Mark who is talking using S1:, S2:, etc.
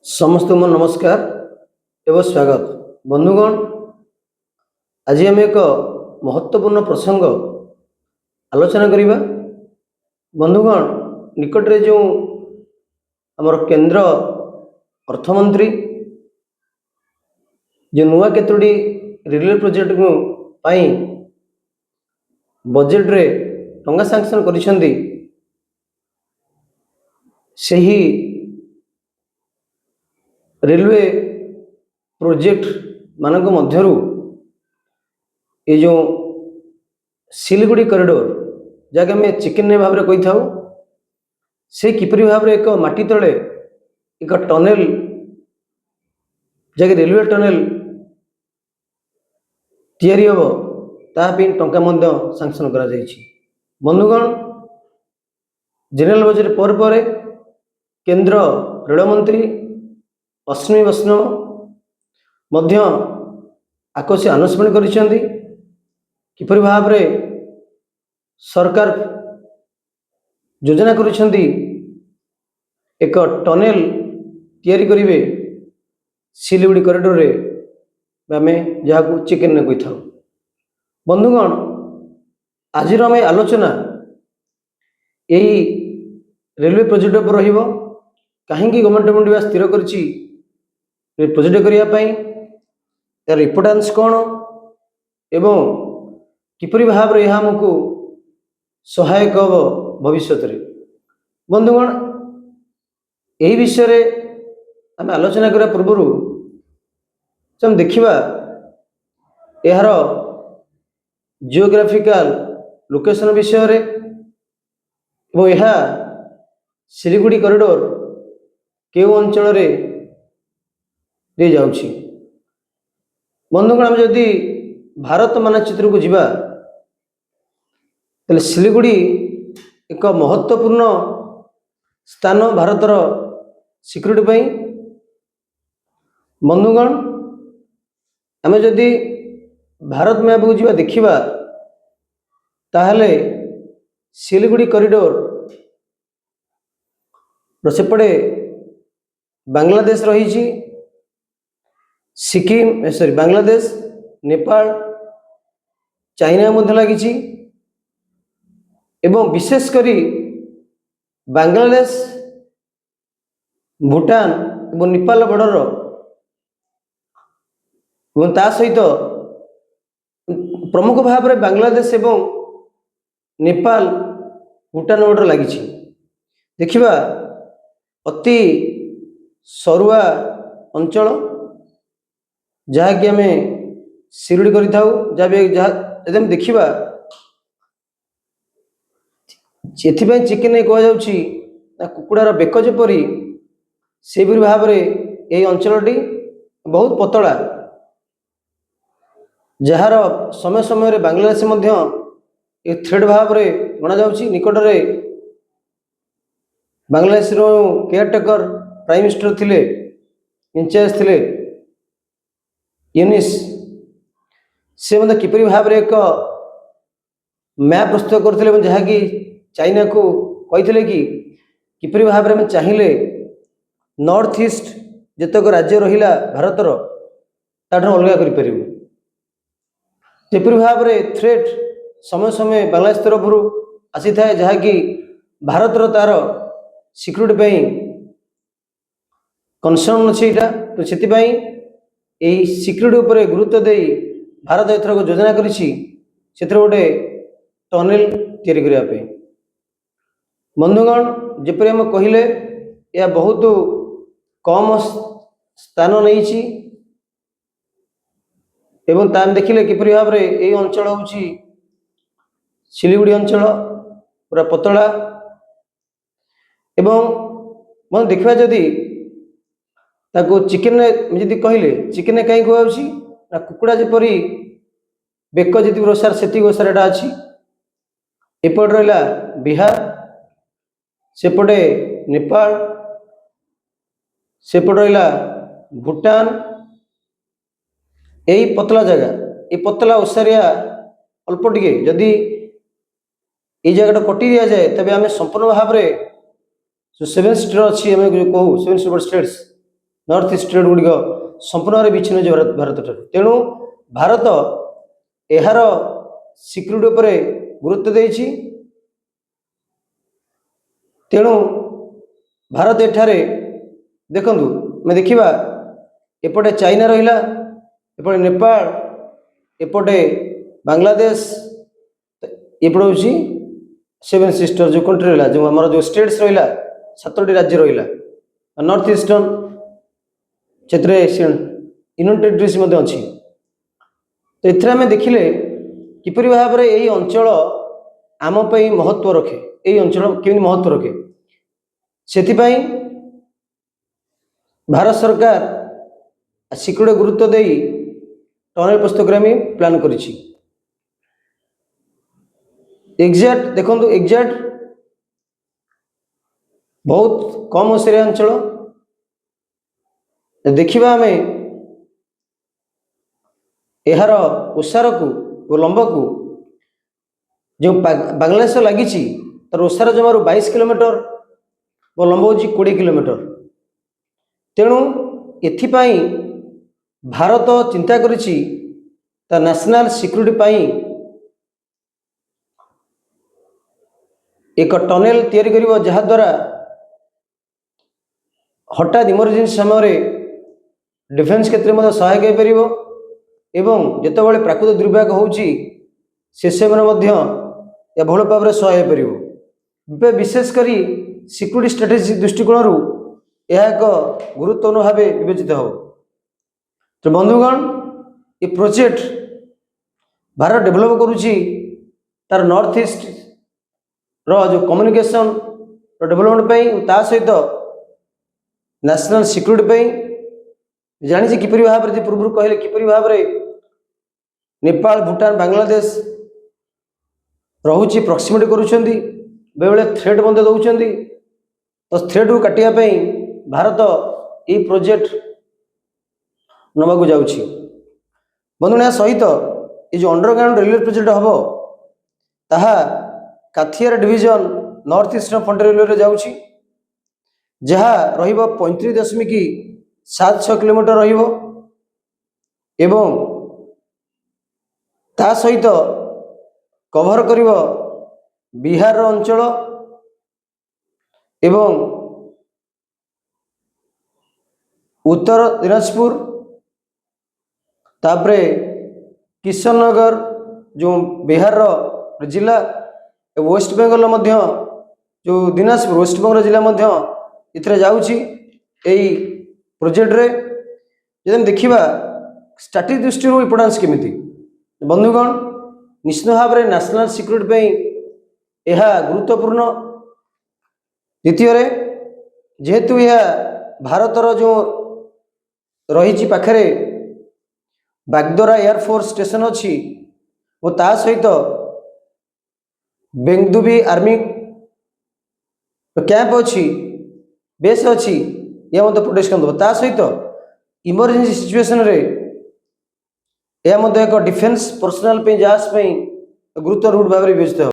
S1: समस्त को नमस्कार एवं स्वागत। बंधुगण, आज आम एक महत्वपूर्ण प्रसंग आलोचना करिबा। बंधुगण, निकट रे जो आमर केंद्र अर्थमंत्री जो नुआ केतोटी रेलवे प्रोजेक्ट को पाई बजेट रे टंगा सैंक्शन करिसेंती, सही रेलवे प्रोजेक्ट मानक मध्यरु ये जो सिलीगुड़ी कॉरिडोर जहाँ आम चिकेन भाव में कही था, से किपरि भाव एक माटी तले एक टनेल जगह रेलवे टनेल तैयारी हम तापी टंका सैंक्शन करा जाइछि। बंधुगण, जनरल बजेट पर केंद्र रेल मंत्री अश्विनी वैष्णव मध्य आकर्षी अनाउंसमेंट करिसेंती किपरि भाव में सरकार योजना करिसेंती एक टनेल तैयारी करिवे सिलीगुड़ी कॉरिडोर रे आम जहाँ चिकेन कही था। बंधुगण, आज आम आलोचना यही रेलवे प्रोजेक्ट पर रहिबो। कहीं गवर्नमेंट ऑफ इंडिया स्थिर करछि प्रोजेक्ट करने यार इम्पोर्टेंस कौन एवं किपरि भाव में यह आमको सहायक हम भविष्य में। बंधुगण, यही विषय आम आलोचना करने पूर्व हम देखा यार जियोग्राफिकल लोकेशन विषय रे और यह सिलीगुड़ी कॉरिडोर केउ अंचल रे दे जाउछि। बंधुगण, आम जदि भारत मानचित्र को जीवा तेल सिलीगुड़ी एक महत्वपूर्ण स्थान भारतर सिक्योरिटी पाई। बंधुगण, आम जदि भारत मैप को जीवा देखिबा ताहले सिलीगुड़ी कॉरिडोर सेपटे बांग्लादेश रही, सिक्किम सॉरी बांग्लादेश, नेपाल, चाइना मध्य लगी एवं विशेषकर बांग्लादेश, भूटान और नेपाल बॉर्डर और ता सहित प्रमुख भाव में बांग्लादेश एवं नेपाल भूटान बॉर्डर लगी। देखिबा अति सरुआ अंचल जहाँकि आम सिरुड़ी करी था, जहाँ देखा एथिपाई चिकेन कह कुकुड़ार बेक जेपरी से भाव में यही अंचलटी बहुत पतला, जार समय समय बांग्लादेश एक थ्रेड भाव में गणा जाउछि। निकट में बांग्लादेश केयरटेकर प्राइम मिनिस्टर थिले, इंचार्ज थिले यूनिस, से मतलब किपरि भाव में एक मैप प्रस्तुत करते जहाँकि चाइना को कही कि किपरि भाव में चाहिए नॉर्थ ईस्ट जितक राज्य रहिला भारतर ताठू अलग करें जेपरि भाव में थ्रेट समय समय बांग्लादेश तरफ आसी था जहाँकि भारतर तार सिक्योरिटी पाई कनसर्न अच्छी। तो से यही सिक्योरिटी उपरे गुरुत्व दे भारत एथर योजना करिछि गोटे टनेल तैयारी करने। बंधुगण, जपरि हम कहले यह बहुत कम स्थान नहीं एवं ताम देखिले किपरि भाव में यही अंचल होछि सिलीगुड़ी अंचल पूरा पतला एवं मैं देखा जदि ताको चिकेन जदि कहले चिकेन कहीं कहुछि ना कुकुड़ा जेपरी बेक जी ओसार से ओसार एटा अच्छी। एपट रहा बिहार, सेपटे नेपाल, सेपट रहा भूटान, यही पतला जगह ये पतला ओसारिया अल्प टे जदि ये जगह कटि दि जाए तबे आम संपूर्ण भाव में जो 7 स्टेट अच्छी आम जो कहूँ 7 super states north east state गुड़िक संपूर्ण भाव विच्छिन्न भारत ठार तेणु भारत यार सिक्यूरिटी उपर गुरुत्व देइछि तेणु भारत एठारे देखंतु मैं देखिबा एपटे चाइना रहिला एपटे नेपाल एपटे बांग्लादेश एपटे होची सेवन सिस्टर जो कंट्री रहिला जो हमर जो स्टेट्स रहिला 7टी राज्य रहिला नॉर्थ ईस्टर्न क्षेत्र यूनियन टेरिटरीज मध्ये अछि तो एथरा में देखिले किपरि भाव रे एई अंचल आम पई महत्व रखे एई अंचल केमि महत्व रखे सेति पई भारत सरकार सिक्योरिटी गुरुत्व देई टनल प्रस्तुत करा प्लान करिछि एग्जैक्ट देखो एग्जैक्ट बहुत कम ओसरिया अंचल देखिबा आमे यार ओसार को लंब को जो बांग्लादेश लगी तार ओसार जमार 22 किलोमीटर वो लंब हो 20 किलोमीटर तेणु एथिपाई भारत चिंता करिछि ता नेशनल सिक्यूरिटी पाई एक टनेल तैयारी करिवो जहा द्वारा हठात इमरजेंसी समय डिफेन्स क्षेत्र में सहायक हो पारिबो एवं जेतेबेले प्राकृतिक दुर्भाग्य होउची से समय या बहुल भाव में सहाय हो पारिबो विशेष करी सिक्यूरिटी स्ट्रेटेजी दृष्टिकोण यह एक गुरुत्वपूर्ण भाव विवेचित हो तो बंधुगण ये प्रोजेक्ट भारत डेभलप करुची तार नॉर्थ ईस्ट रो जो कम्युनिकेशन डेभलपमेंट ता सहित नेशनल सिक्यूरिटी जानी किपरि भाव में पूर्व कहले किपरि भाव में नेपाल भूटान बांग्लादेश रोचे प्रॉक्सिमिटी करुछंती बेले थ्रेट बंद दौरान तो थ्रेट को काटिया भारत ये प्रोजेक्ट नवा को जाउछि बंधुना सहित ये जो अंडरग्राउंड रेलवे प्रोजेक्ट हम ताहा Katihar division north eastern frontier railway जाउछि जहा रहिबो 35.76 किलोमीटर रहिबो एवं ता सहित कवर करिवो बिहार अंचल एवं उत्तर दिनाजपुर तापरे किशननगर जो बिहार जिला वेस्ट बेंगल मध्य जो दिनाजपुर वेस्ट बेंगल जिला मध्य इतरे जाउछि एई प्रोजेक्ट रे जदि देखिबा स्ट्रैटेजिक दृष्टि इंपोर्टेंस केमिति बंधुगण निश्चित भाव में नेशनल सिक्यूरिटी पे यह गुरुत्वपूर्ण द्वितीय जेहेतु यह भारतर जो रही पाखरे बागदोरा एयरफोर्स स्टेशन अच्छी वो ता सहित बेंगदुबी आर्मी कैंप अच्छी बेस अच्छी यह मतलब प्रोटेक्ट कर ता सहित इमरजेंसी सिचुएशन रे यह एक डिफेन्स पर्सनाल जहाज गुरुत्व रूट भाव में विवेचित हो।